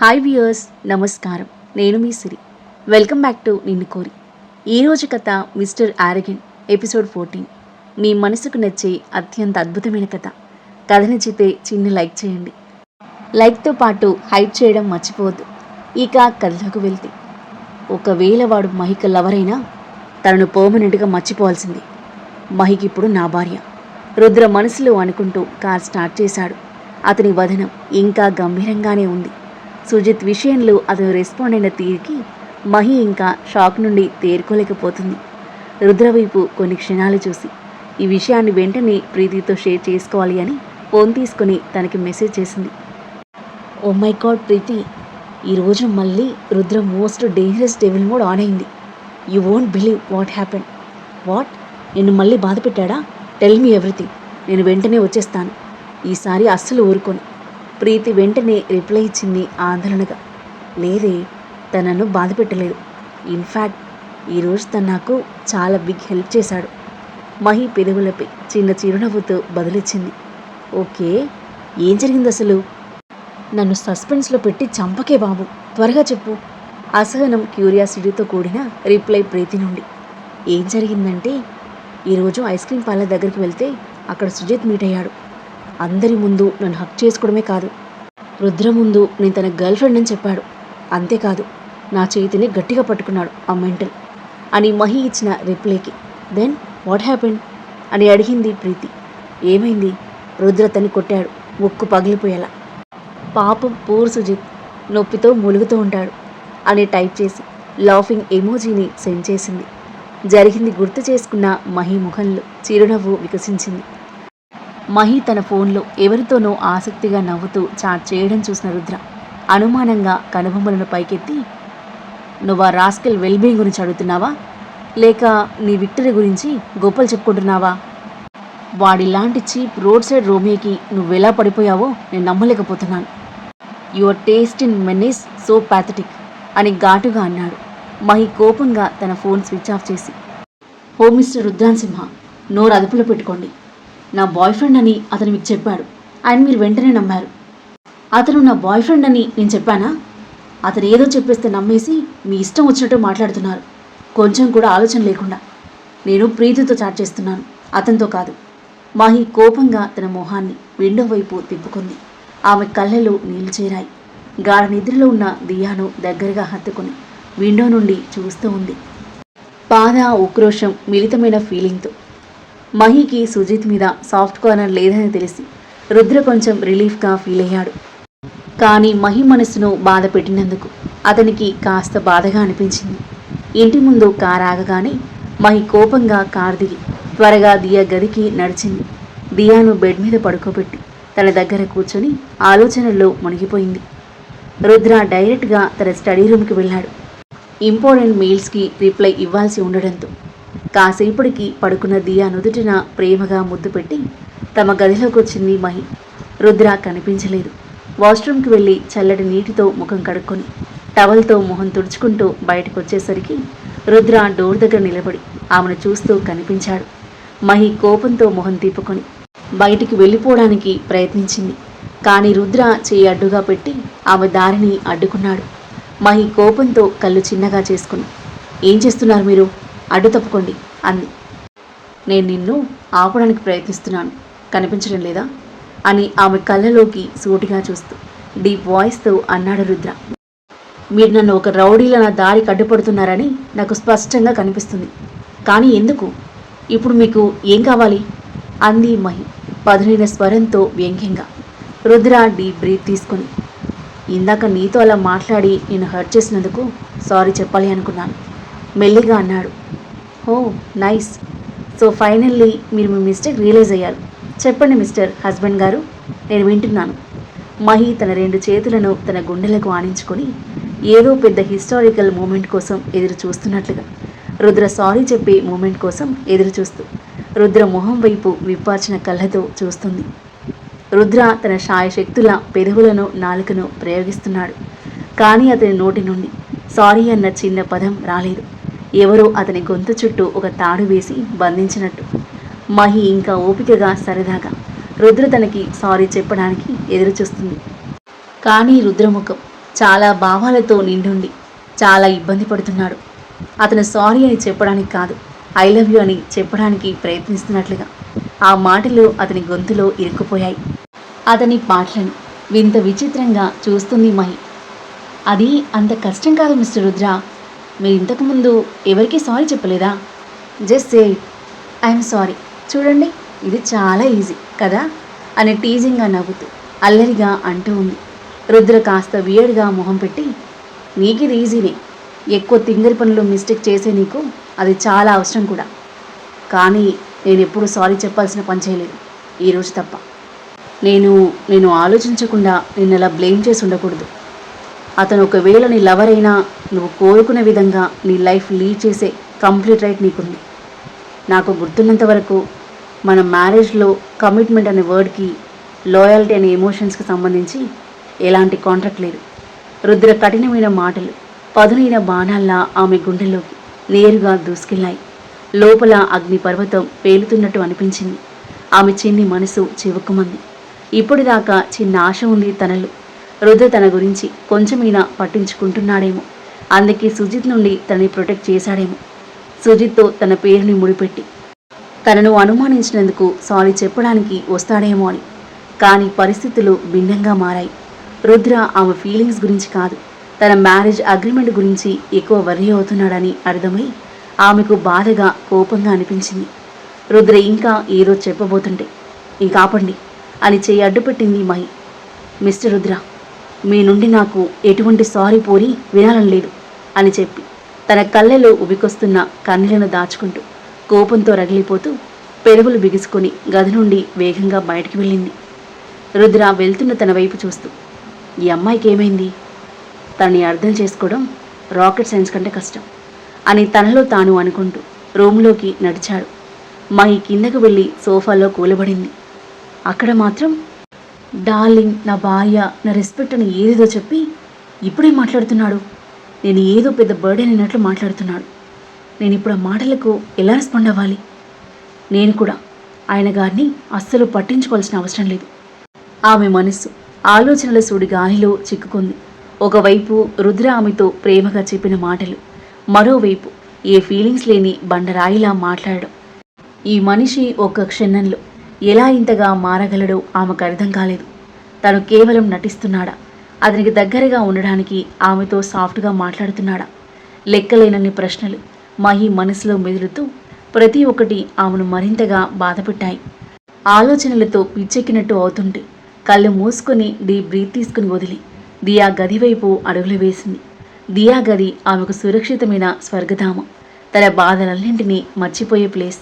Hi viewers, నమస్కారం. నేను మీ సిరి. Welcome back to నిన్ను కోరి. ఈరోజు కథ మిస్టర్ ఆరగెంట్, ఎపిసోడ్ 14. మీ మనసుకు నచ్చే అత్యంత అద్భుతమైన కథ. కథ నచ్చితే చిన్న లైక్ చేయండి. లైక్తో పాటు హైప్ చేయడం మర్చిపోవద్దు. ఇక కథలోకి వెళ్తే, ఒకవేళ వాడు మహిక లవరైనా తనను పర్మనెంట్గా మర్చిపోవాల్సింది. మహికి ఇప్పుడు నా భార్య. రుద్ర మనసులో అనుకుంటూ కార్ స్టార్ట్ చేశాడు. అతని వదనం ఇంకా గంభీరంగానే ఉంది. సుజిత్ విషయంలో అతను రెస్పాండ్ అయిన తీరుకి మహి ఇంకా షాక్ నుండి తేరుకోలేకపోతుంది. రుద్ర వైపు కొన్ని క్షణాలు చూసి ఈ విషయాన్ని వెంటనే ప్రీతితో షేర్ చేసుకోవాలి అని ఫోన్ తీసుకుని తనకి మెసేజ్ చేసింది. ఓ మై గాడ్ ప్రీతి, ఈరోజు మళ్ళీ Rudra most dangerous devil mode on అయింది. You won't believe what happen. What? నిన్ను మళ్ళీ బాధ పెట్టాడా? Tell me everything. నేను వెంటనే వచ్చేస్తాను. ఈసారి అస్సలు ఊరుకోను. ప్రీతి వెంటనే రిప్లై ఇచ్చింది ఆందోళనగా. లేదే, తనను బాధ పెట్టలేదు. ఇన్ఫ్యాక్ట్ ఈరోజు తను నాకు చాలా బిగ్ హెల్ప్ చేశాడు. మహి పెదవులపై చిన్న చిరునవ్వుతో బదులిచ్చింది. ఓకే, ఏం జరిగింది అసలు? నన్ను సస్పెన్స్లో పెట్టి చంపకే బాబు, త్వరగా చెప్పు. అసహనం క్యూరియాసిటీతో కూడిన రిప్లై ప్రీతి నుండి. ఏం జరిగిందంటే, ఈరోజు ఐస్ క్రీమ్ పార్లర్ దగ్గరికి వెళ్తే అక్కడ సుజిత్ మీట్ అయ్యాడు. అందరి ముందు నన్ను హక్ చేసుకోవడమే కాదు, రుద్ర ముందు నేను తన గర్ల్ ఫ్రెండ్ అని చెప్పాడు. అంతేకాదు, నా చేతిని గట్టిగా పట్టుకున్నాడు ఆ మెంటల్ అని మహి ఇచ్చిన రిప్లైకి. దెన్ వాట్ హ్యాపెన్ అని అడిగింది ప్రీతి. ఏమైంది? రుద్ర తన్ని కొట్టాడు, ముక్కు పగిలిపోయేలా. పాపం పూర్ సుజిత్ నొప్పితో మూలుగుతూ ఉంటాడు అని టైప్ చేసి లాఫింగ్ ఎమోజీని సెండ్ చేసింది. జరిగింది గుర్తు చేసుకున్న మహి ముఖంలో చిరునవ్వు వికసించింది. మహి తన ఫోన్లో ఎవరితోనో ఆసక్తిగా నవ్వుతూ చాట్ చేయడం చూసిన రుద్ర అనుమానంగా కనుబొమ్మలను పైకెత్తి, నువ్వు ఆ రాస్కెల్ వెల్బీయింగ్ గురించి అడుగుతున్నావా, లేక నీ విక్టరీ గురించి గొప్పలు చెప్పుకుంటున్నావా? వాడిలాంటి చీప్ రోడ్ సైడ్ రోమియోకి నువ్వెలా పడిపోయావో నేను నమ్మలేకపోతున్నాను. Your taste in men is so pathetic అని ఘాటుగా అన్నాడు. మహి కోపంగా తన ఫోన్ స్విచ్ ఆఫ్ చేసి, హో మిస్టర్ రుద్రాన్సింహ, నోరు అదుపులో పెట్టుకోండి. నా బాయ్ ఫ్రెండ్ అని అతను మీకు చెప్పాడు అండ్ మీరు వెంటనే నమ్మారు. అతను నా బాయ్ ఫ్రెండ్ అని నేను చెప్పానా? అతను ఏదో చెప్పేస్తే నమ్మేసి మీ ఇష్టం వచ్చినట్టు మాట్లాడుతున్నారు, కొంచెం కూడా ఆలోచన లేకుండా. నేను ప్రీతితో చాట్ చేస్తున్నాను, అతనితో కాదు. మహి కోపంగా తన మొహాన్ని విండో వైపు తిప్పుకుంది. ఆమె కళ్ళలో నీళ్లు చేరాయి. గాఢ నిద్రలో ఉన్న దియాను దగ్గరగా హత్తుకుని విండో నుండి చూస్తూ ఉంది. బాధ, ఉక్రోషం మిళితమైన ఫీలింగ్తో. మహికి సుజిత్ మీద సాఫ్ట్ కార్నర్ లేదని తెలిసి రుద్ర కొంచెం రిలీఫ్గా ఫీల్ అయ్యాడు. కానీ మహి మనసును బాధ పెట్టినందుకు అతనికి కాస్త బాధగా అనిపించింది. ఇంటి ముందు కారు ఆగగానే మహి కోపంగా కారు దిగి త్వరగా దియా గదికి నడిచింది. దియాను బెడ్ మీద పడుకోబెట్టి తన దగ్గర కూర్చొని ఆలోచనల్లో మునిగిపోయింది. రుద్ర డైరెక్ట్గా తన స్టడీ రూమ్కి వెళ్ళాడు. ఇంపార్టెంట్ మెయిల్స్కి రిప్లై ఇవ్వాల్సి ఉండడంతో కాసేపటికి పడుకున్న దియా నుదుటిన ప్రేమగా ముద్దు పెట్టి తమ గదిలోకి వచ్చింది మహి. రుద్ర కనిపించలేదు. వాష్రూమ్కి వెళ్ళి చల్లటి నీటితో ముఖం కడుక్కొని టవల్తో మొహం తుడుచుకుంటూ బయటకు వచ్చేసరికి రుద్ర డోర్ దగ్గర నిలబడి ఆమెను చూస్తూ కనిపించాడు. మహి కోపంతో మొహం తిప్పుకొని బయటికి వెళ్ళిపోవడానికి ప్రయత్నించింది. కానీ రుద్ర చేయి అడ్డుగా పెట్టి ఆమె దారిని అడ్డుకున్నాడు. మహి కోపంతో కళ్ళు చిన్నగా చేసుకుని, ఏం చేస్తున్నారు మీరు? అడ్డు తప్పుకోండి అంది. నేను నిన్ను ఆపడానికి ప్రయత్నిస్తున్నాను, కనిపించడం లేదా అని ఆమె కళ్ళలోకి సూటిగా చూస్తూ డీప్ వాయిస్తో అన్నాడు రుద్ర. మీరు నన్ను ఒక రౌడీల నా దారికి అడ్డుపడుతున్నారని నాకు స్పష్టంగా కనిపిస్తుంది. కానీ ఎందుకు? ఇప్పుడు మీకు ఏం కావాలి అంది మహి పదునైన స్వరంతో వ్యంగ్యంగా. రుద్ర డీప్ బ్రీత్ తీసుకుని, ఇందాక నీతో అలా మాట్లాడి నేను హర్ట్ చేసినందుకు సారీ చెప్పాలి అనుకున్నాను మెల్లిగా అన్నాడు. ఓ నైస్. సో ఫైనల్లీ మీరు మీ మిస్టేక్ రియలైజ్ అయ్యారు. చెప్పండి మిస్టర్ హస్బెండ్ గారు, నేను వింటున్నాను. మహి తన 2 చేతులను తన గుండెలకు ఆనించుకొని ఏదో పెద్ద హిస్టారికల్ మూమెంట్ కోసం ఎదురు చూస్తున్నట్లుగా రుద్ర సారీ చెప్పే మూమెంట్ కోసం ఎదురు చూస్తూ రుద్ర మొహం వైపు విప్పార్చిన కళ్ళతో చూస్తుంది. రుద్ర తన శాయశక్తుల పెదవులను నాలుకను ప్రయోగిస్తున్నాడు. కానీ అతని నోటి నుండి సారీ అన్న చిన్న పదం రాలేదు. ఎవరో అతని గొంతు చుట్టూ ఒక తాడు వేసి బంధించినట్టు. మహి ఇంకా ఓపికగా సరదాగా రుద్ర తనకి సారీ చెప్పడానికి ఎదురు చూస్తుంది. కానీ రుద్రముఖం చాలా భావాలతో నిండుండి చాలా ఇబ్బంది పడుతున్నాడు. అతను సారీ అని చెప్పడానికి కాదు, ఐ లవ్ యూ అని చెప్పడానికి ప్రయత్నిస్తున్నట్లుగా ఆ మాటలు అతని గొంతులో ఇరుక్కుపోయాయి. అతని పాటలను వింత విచిత్రంగా చూస్తుంది మహి. అది అంత కష్టం కాదు మిస్టర్ రుద్ర. మీరు ఇంతకుముందు ఎవరికీ సారీ చెప్పలేదా? Just say it, I'm sorry. చూడండి, ఇది చాలా ఈజీ కదా అని టీజింగ్గా నవ్వుతూ అల్లరిగా అంటూ ఉంది. రుద్ర కాస్త వియర్డ్గా మొహం పెట్టి, నీకు ఇది ఈజీనే, ఎక్కువ తింగరి పనులు మిస్టేక్ చేసే నీకు అది చాలా అవసరం కూడా. కానీ నేను ఎప్పుడు సారీ చెప్పాల్సిన పని చేయలేదు, ఈరోజు తప్ప. నేను ఆలోచించకుండా నిన్ను అలా బ్లేమ్ చేసి ఉండకూడదు. అతను ఒకవేళ నీ లవర్ అయినా నువ్వు కోరుకునే విధంగా నీ లైఫ్ లీడ్ చేసే కంప్లీట్ రైట్ నీకుంది. నాకు గుర్తున్నంత వరకు మన మ్యారేజ్లో కమిట్మెంట్ అనే వర్డ్కి, లాయల్టీ అనే ఎమోషన్స్కి సంబంధించి ఎలాంటి కాంట్రాక్ట్ లేదు. రుద్ర కఠినమైన మాటలు పదునైన బాణాల్లా ఆమె గుండెల్లోకి నేరుగా దూసుకెళ్లాయి. లోపల అగ్ని పర్వతం పేలుతున్నట్టు అనిపించింది. ఆమె చిన్ని మనసు చివుక్కుమంది. ఇప్పటిదాకా చిన్న ఆశ ఉంది తనలో. రుద్ర తన గురించి కొంచెమైనా పట్టించుకుంటున్నాడేమో, అందుకే సుజిత్ నుండి తనని ప్రొటెక్ట్ చేశాడేమో. సుజిత్తో తన పేరుని ముడిపెట్టి తనను అనుమానించినందుకు సారీ చెప్పడానికి వస్తాడేమో అని. కానీ పరిస్థితులు భిన్నంగా మారాయి. రుద్ర ఆమె ఫీలింగ్స్ గురించి కాదు, తన మ్యారేజ్ అగ్రిమెంట్ గురించి ఎక్కువ వర్రీ అవుతున్నాడని అర్థమై ఆమెకు బాధగా కోపంగా అనిపించింది. రుద్ర ఇంకా ఏదో చెప్పబోతుంటే, ఇంకాపండి అని చెయ్యి అడ్డుపెట్టింది మహి. మిస్టర్ రుద్ర, మీ నుండి నాకు ఎటువంటి సారీ పోరి వినాలని లేదు అని చెప్పి తన కళ్ళలో ఉబికొస్తున్న కన్నీళ్లను దాచుకుంటూ కోపంతో రగిలిపోతూ పెదవులు బిగుసుకొని గది నుండి వేగంగా బయటికి వెళ్ళింది. రుద్ర వెళ్తున్న తన వైపు చూస్తూ, ఈ అమ్మాయికి ఏమైంది? తనని అర్థం చేసుకోవడం రాకెట్ సైన్స్ కంటే కష్టం అని తనలో తాను అనుకుంటూ రూమ్లోకి నడిచాడు. మహి కిందకు వెళ్ళి సోఫాలో కూలబడింది. అక్కడ మాత్రం డార్లింగ్, నా భార్య, నా రెస్పెక్ట్ అని ఏదేదో చెప్పి ఇప్పుడే మాట్లాడుతున్నాడు. నేను ఏదో పెద్ద బర్డెన్ అయినట్లు మాట్లాడుతున్నాడు. నేను ఇప్పుడు ఆ మాటలకు ఎలా రెస్పాండ్ అవ్వాలి? నేను కూడా ఆయన గారిని అస్సలు పట్టించుకోవాల్సిన అవసరం లేదు. ఆమె మనస్సు ఆలోచనల సుడి గాలిలో చిక్కుకుంది. ఒకవైపు రుద్ర ఆమెతో ప్రేమగా చెప్పిన మాటలు, మరోవైపు ఏ ఫీలింగ్స్ లేని బండరాయిలా మాట్లాడడం. ఈ మనిషి ఒక్క క్షణంలో ఎలా ఇంతగా మారగలడో ఆమెకు అర్థం కాలేదు. తను కేవలం నటిస్తున్నాడా? అతనికి దగ్గరగా ఉండడానికి ఆమెతో సాఫ్ట్గా మాట్లాడుతున్నాడా? లెక్కలేనన్ని ప్రశ్నలు మహి మనసులో మెదులుతూ ప్రతి ఒక్కటి ఆమెను మరింతగా బాధపెట్టాయి. ఆలోచనలతో పిచ్చెక్కినట్టు అవుతుంటే కళ్ళు మూసుకొని డీప్ బ్రీత్ తీసుకుని వదిలి దియా గది వైపు అడుగులు వేసింది. దియా గది ఆమెకు సురక్షితమైన స్వర్గధామం, తన బాధలన్నింటినీ మర్చిపోయే ప్లేస్.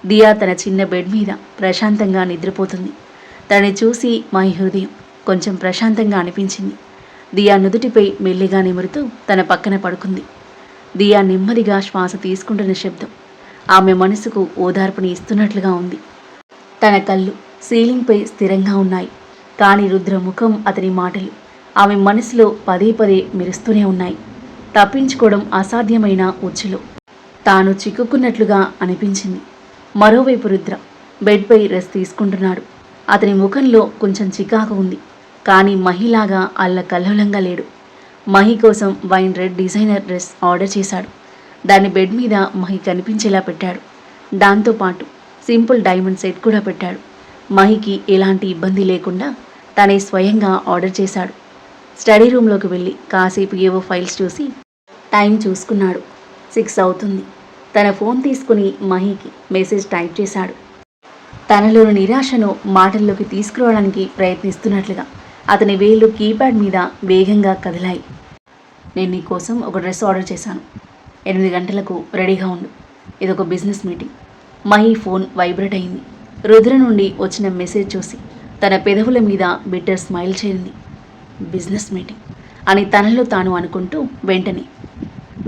దియా తన చిన్న బెడ్ మీద ప్రశాంతంగా నిద్రపోతుంది. తనని చూసి మహి హృదయం కొంచెం ప్రశాంతంగా అనిపించింది. దియా నుదుటిపై మెల్లిగా నిమురుతూ తన పక్కన పడుకుంది. దియా నెమ్మదిగా శ్వాస తీసుకుంటున్న శబ్దం ఆమె మనసుకు ఓదార్పుని ఇస్తున్నట్లుగా ఉంది. తన కళ్ళు సీలింగ్పై స్థిరంగా ఉన్నాయి. కానీ రుద్ర ముఖం, అతని మాటలు ఆమె మనసులో పదే పదే మెరుస్తూనే ఉన్నాయి. తప్పించుకోవడం అసాధ్యమైన ఉచ్చులో తాను చిక్కుకున్నట్లుగా అనిపించింది. మరోవైపు రుద్ర బెడ్పై రెస్ట్ తీసుకుంటున్నాడు. అతని ముఖంలో కొంచెం చికాకు ఉంది, కానీ మహిలాగా అల్లకల్లోలంగా లేడు. మహి కోసం wine red designer dress order చేశాడు. దాన్ని బెడ్ మీద మహి కనిపించేలా పెట్టాడు. దాంతోపాటు సింపుల్ డైమండ్ సెట్ కూడా పెట్టాడు. మహికి ఎలాంటి ఇబ్బంది లేకుండా తనే స్వయంగా ఆర్డర్ చేశాడు. స్టడీ రూమ్లోకి వెళ్ళి కాసేపు ఏవో ఫైల్స్ చూసి టైం చూసుకున్నాడు. 6 అవుతుంది. తన ఫోన్ తీసుకుని మహికి మెసేజ్ టైప్ చేశాడు. తనలోని నిరాశను మాటల్లోకి తీసుకురావడానికి ప్రయత్నిస్తున్నట్లుగా అతని వేళ్లు కీప్యాడ్ మీద వేగంగా కదిలాయి. నేను నీ కోసం ఒక డ్రెస్ ఆర్డర్ చేశాను. 8 గంటలకు రెడీగా ఉండు. ఇదొక business meeting. Mahi phone vibrate అయింది. రుద్ర నుండి వచ్చిన మెసేజ్ చూసి తన పెదవుల మీద బిట్టర్ స్మైల్ చేరింది. బిజినెస్ మీటింగ్ అని తనలో తాను అనుకుంటూ వెంటనే,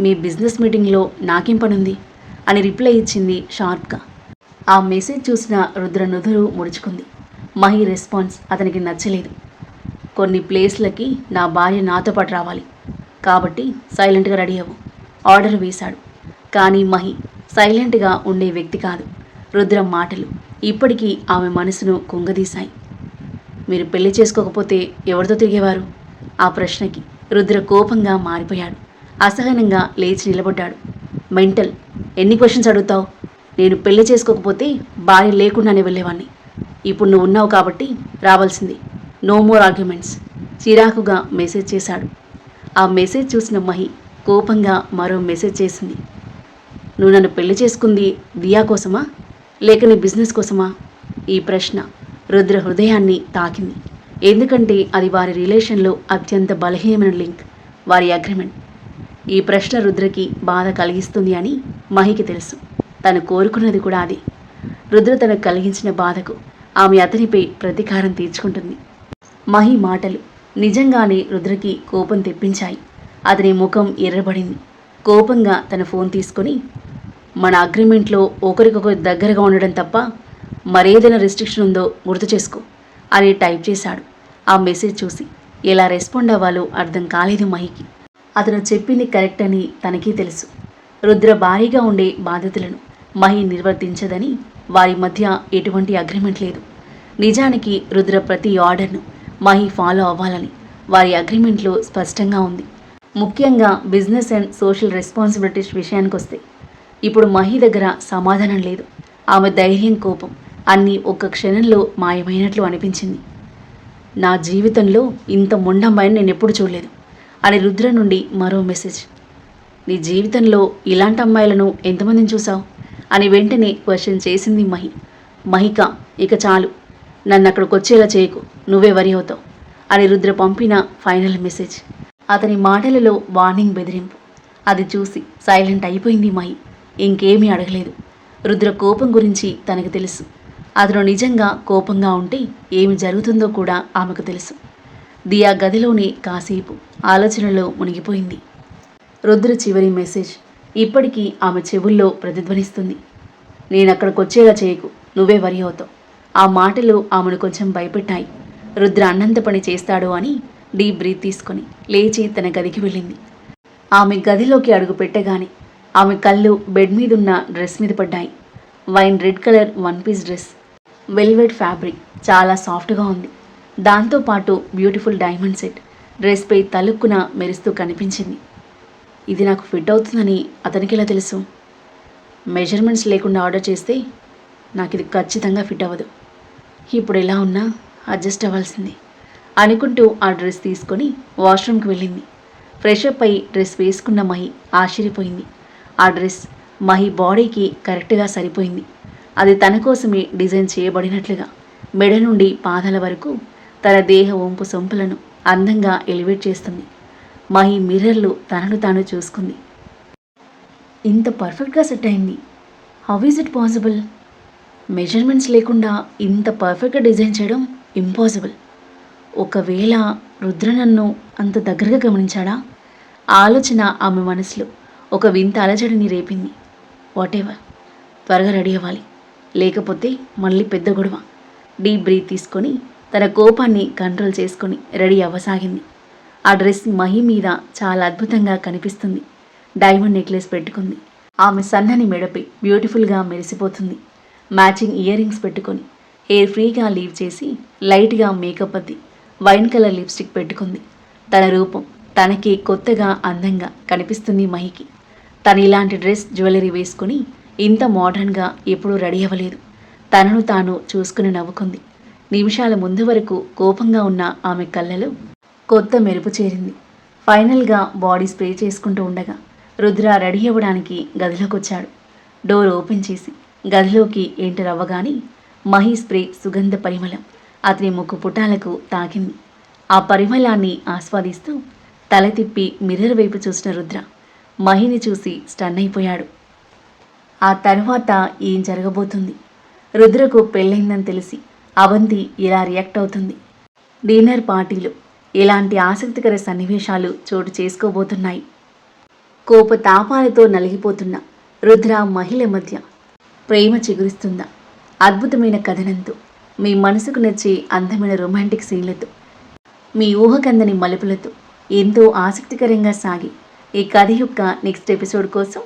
మీ బిజినెస్ మీటింగ్లో నాకేం పనుంది అని రిప్లై ఇచ్చింది షార్ప్గా. ఆ మెసేజ్ చూసిన రుద్ర నుదురు ముడుచుకుంది. మహి రెస్పాన్స్ అతనికి నచ్చలేదు. కొన్ని ప్లేస్లకి నా భార్య నాతో పాటు రావాలి, కాబట్టి సైలెంట్గా రెడీ అవ్వు ఆర్డర్ వేశాడు. కానీ మహి సైలెంట్గా ఉండే వ్యక్తి కాదు. రుద్ర మాటలు ఇప్పటికీ ఆమె మనసును కుంగదీశాయి. మీరు పెళ్లి చేసుకోకపోతే ఎవరితో తిరిగేవారు? ఆ ప్రశ్నకి రుద్ర కోపంగా మారిపోయాడు. అసహనంగా లేచి నిలబడ్డాడు. మెంటల్, ఎన్ని క్వశ్చన్స్ అడుగుతావు? నేను పెళ్లి చేసుకోకపోతే భార్య లేకుండానే వెళ్ళేవాణ్ణి. ఇప్పుడు నువ్వు ఉన్నావు కాబట్టి రావాల్సింది. No more arguments. చిరాకుగా మెసేజ్ చేశాడు. ఆ మెసేజ్ చూసిన మహి కోపంగా మరో మెసేజ్ చేసింది. నువ్వు నన్ను పెళ్లి చేసుకుంది దియా కోసమా లేక నీ బిజినెస్ కోసమా? ఈ ప్రశ్న రుద్ర హృదయాన్ని తాకింది. ఎందుకంటే అది వారి రిలేషన్లో అత్యంత బలహీనమైన లింక్, వారి అగ్రిమెంట్. ఈ ప్రశ్న రుద్రకి బాధ కలిగిస్తుంది అని మహికి తెలుసు. తను కోరుకున్నది కూడా అది. రుద్ర తనకు కలిగించిన బాధకు ఆమె అతనిపై ప్రతీకారం తీర్చుకుంటుంది. మహి మాటలు నిజంగానే రుద్రకి కోపం తెప్పించాయి. అతని ముఖం ఎర్రబడింది. కోపంగా తన ఫోన్ తీసుకొని, మన అగ్రిమెంట్లో ఒకరికొకరు దగ్గరగా ఉండడం తప్ప మరేదైనా రెస్ట్రిక్షన్ ఉందో గుర్తు చేసుకో అని టైప్ చేశాడు. ఆ మెసేజ్ చూసి ఎలా రెస్పాండ్ అవ్వాలో అర్థం కాలేదు మహికి. అతను చెప్పింది కరెక్ట్ అని తనకీ తెలుసు. రుద్ర భారీగా ఉండే బాధ్యతలను మహి నిర్వర్తించదని, వారి మధ్య ఎటువంటి అగ్రిమెంట్ లేదు. నిజానికి రుద్ర ప్రతి ఆర్డర్ను మహి ఫాలో అవ్వాలని వారి అగ్రిమెంట్లో స్పష్టంగా ఉంది. ముఖ్యంగా బిజినెస్ అండ్ సోషల్ రెస్పాన్సిబిలిటీస్ విషయానికొస్తే ఇప్పుడు మహి దగ్గర సమాధానం లేదు. ఆమె ధైర్యం, కోపం అన్నీ ఒక్క క్షణంలో మాయమైనట్లు అనిపించింది. నా జీవితంలో ఇంత మొండమ్మాయిని నేను ఎప్పుడు చూడలేదు అని రుద్ర నుండి మరో మెసేజ్. నీ జీవితంలో ఇలాంటి అమ్మాయిలను ఎంతమందిని చూసావు అని వెంటనే క్వశ్చన్ చేసింది మహి. మహిక, ఇక చాలు, నన్ను అక్కడికి వచ్చేలా చేయకు, నువ్వే వరి అవుతావు అని రుద్ర పంపిన ఫైనల్ మెసేజ్. అతని మాటలలో వార్నింగ్, బెదిరింపు. అది చూసి సైలెంట్ అయిపోయింది మహి. ఇంకేమీ అడగలేదు. రుద్ర కోపం గురించి తనకు తెలుసు. అతను నిజంగా కోపంగా ఉంటే ఏమి జరుగుతుందో కూడా ఆమెకు తెలుసు. దియా గదిలోనే కాసేపు ఆలోచనలో మునిగిపోయింది. రుద్ర చివరి మెసేజ్ ఇప్పటికీ ఆమె చెవుల్లో ప్రతిధ్వనిస్తుంది. నేనక్కడికి వచ్చేలా చేయకు, నువ్వే వరి అవుతావు. ఆ మాటలు ఆమెను కొంచెం భయపెట్టాయి. రుద్ర అన్నంత పని చేస్తాడు అని డీప్ బ్రీత్ తీసుకొని లేచి తన గదికి వెళ్ళింది. ఆమె గదిలోకి అడుగు పెట్టగానే ఆమె కళ్ళు బెడ్ మీదున్న డ్రెస్ మీద పడ్డాయి. Wine red colour one piece dress, velvet fabric, చాలా సాఫ్ట్గా ఉంది. దాంతోపాటు బ్యూటిఫుల్ డైమండ్ సెట్ డ్రెస్పై తలుక్కున మెరుస్తూ కనిపించింది. ఇది నాకు ఫిట్ అవుతుందని అతనికి ఎలా తెలుసు? మెజర్మెంట్స్ లేకుండా ఆర్డర్ చేస్తే నాకు ఇది ఖచ్చితంగా ఫిట్ అవ్వదు. ఇప్పుడు ఎలా ఉన్నా అడ్జస్ట్ అవ్వాల్సింది అనుకుంటూ ఆ డ్రెస్ తీసుకొని వాష్రూమ్కి వెళ్ళింది. ఫ్రెష్ అప్ అయి డ్రెస్ వేసుకున్న మహి ఆశ్చర్యపోయింది. ఆ డ్రెస్ మహి బాడీకి కరెక్ట్గా సరిపోయింది. అది తన కోసమే డిజైన్ చేయబడినట్లుగా మెడ నుండి పాదాల వరకు తన దేహ వంపు సొంపులను అందంగా ఎలివేట్ చేస్తుంది. మహి మిర్రర్లో తనను తాను చూసుకుంది. ఇంత పర్ఫెక్ట్గా సెట్ అయింది. How is it possible? Measurements లేకుండా ఇంత పర్ఫెక్ట్గా డిజైన్ చేయడం ఇంపాసిబుల్. ఒకవేళ రుద్ర నన్ను అంత దగ్గరగా గమనించాడా? ఆలోచన ఆమె మనసులో ఒక వింత అలజడిని రేపింది. వాటెవర్, త్వరగా రెడీ అవ్వాలి, లేకపోతే మళ్ళీ పెద్ద గొడవ. డీప్ బ్రీత్ తీసుకొని తన కోపాన్ని కంట్రోల్ చేసుకొని రెడీ అవ్వసాగింది. ఆ డ్రెస్ మహి మీద చాలా అద్భుతంగా కనిపిస్తుంది. డైమండ్ నెక్లెస్ పెట్టుకుంది. ఆమె సన్నని మెడపై బ్యూటిఫుల్గా మెరిసిపోతుంది. మ్యాచింగ్ ఇయర్ రింగ్స్ పెట్టుకొని హెయిర్ ఫ్రీగా లీవ్ చేసి లైట్గా మేకప్ అద్ది వైన్ కలర్ లిప్స్టిక్ పెట్టుకుంది. తన రూపం తనకి కొత్తగా అందంగా కనిపిస్తుంది మహికి. తను ఇలాంటి డ్రెస్, జ్యువెలరీ వేసుకుని ఇంత మోడర్న్గా ఎప్పుడూ రెడీ అవ్వలేదు. తనను తాను చూసుకుని నవ్వుకుంది. నిమిషాల ముందు వరకు కోపంగా ఉన్న ఆమె కళ్ళలో కొత్త మెరుపు చేరింది. ఫైనల్గా బాడీ స్ప్రే చేసుకుంటూ ఉండగా రుద్ర రెడీ అవ్వడానికి గదిలోకి వచ్చాడు. డోర్ ఓపెన్ చేసి గదిలోకి ఎంటర్ అవ్వగానే మహి స్ప్రే సుగంధ పరిమళం అతని ముక్కు పుటాలకు తాకింది. ఆ పరిమళాన్ని ఆస్వాదిస్తూ తల తిప్పి మిర్రర్ వైపు చూసిన రుద్ర మహిని చూసి స్టన్ అయిపోయాడు. ఆ తర్వాత ఏం జరగబోతుంది? రుద్రకు పెళ్ళైందని తెలిసి అవంతి ఎలా రియాక్ట్ అవుతుంది? డిన్నర్ పార్టీలో ఎలాంటి ఆసక్తికర సన్నివేశాలు చోటు చేసుకోబోతున్నాయి? కోపతాపాలతో నలిగిపోతున్న రుద్ర మహిళ మధ్య ప్రేమ చిగురిస్తుందా? అద్భుతమైన కథనంతో, మీ మనసుకు నచ్చే అందమైన రొమాంటిక్ సీన్లతో, మీ ఊహకందని మలుపులతో ఎంతో ఆసక్తికరంగా సాగి ఈ కథ యొక్క నెక్స్ట్ ఎపిసోడ్ కోసం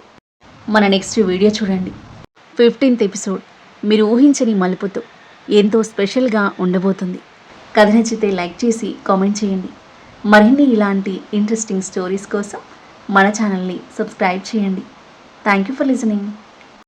మన నెక్స్ట్ వీడియో చూడండి. 15th ఎపిసోడ్ మీరు ఊహించని మలుపుతో ఎంతో స్పెషల్గా ఉండబోతుంది. కథ నచ్చితే లైక్ చేసి కామెంట్ చేయండి. మరిన్ని ఇలాంటి ఇంట్రెస్టింగ్ స్టోరీస్ కోసం మన ఛానల్ని సబ్స్క్రైబ్ చేయండి. Thank you for listening.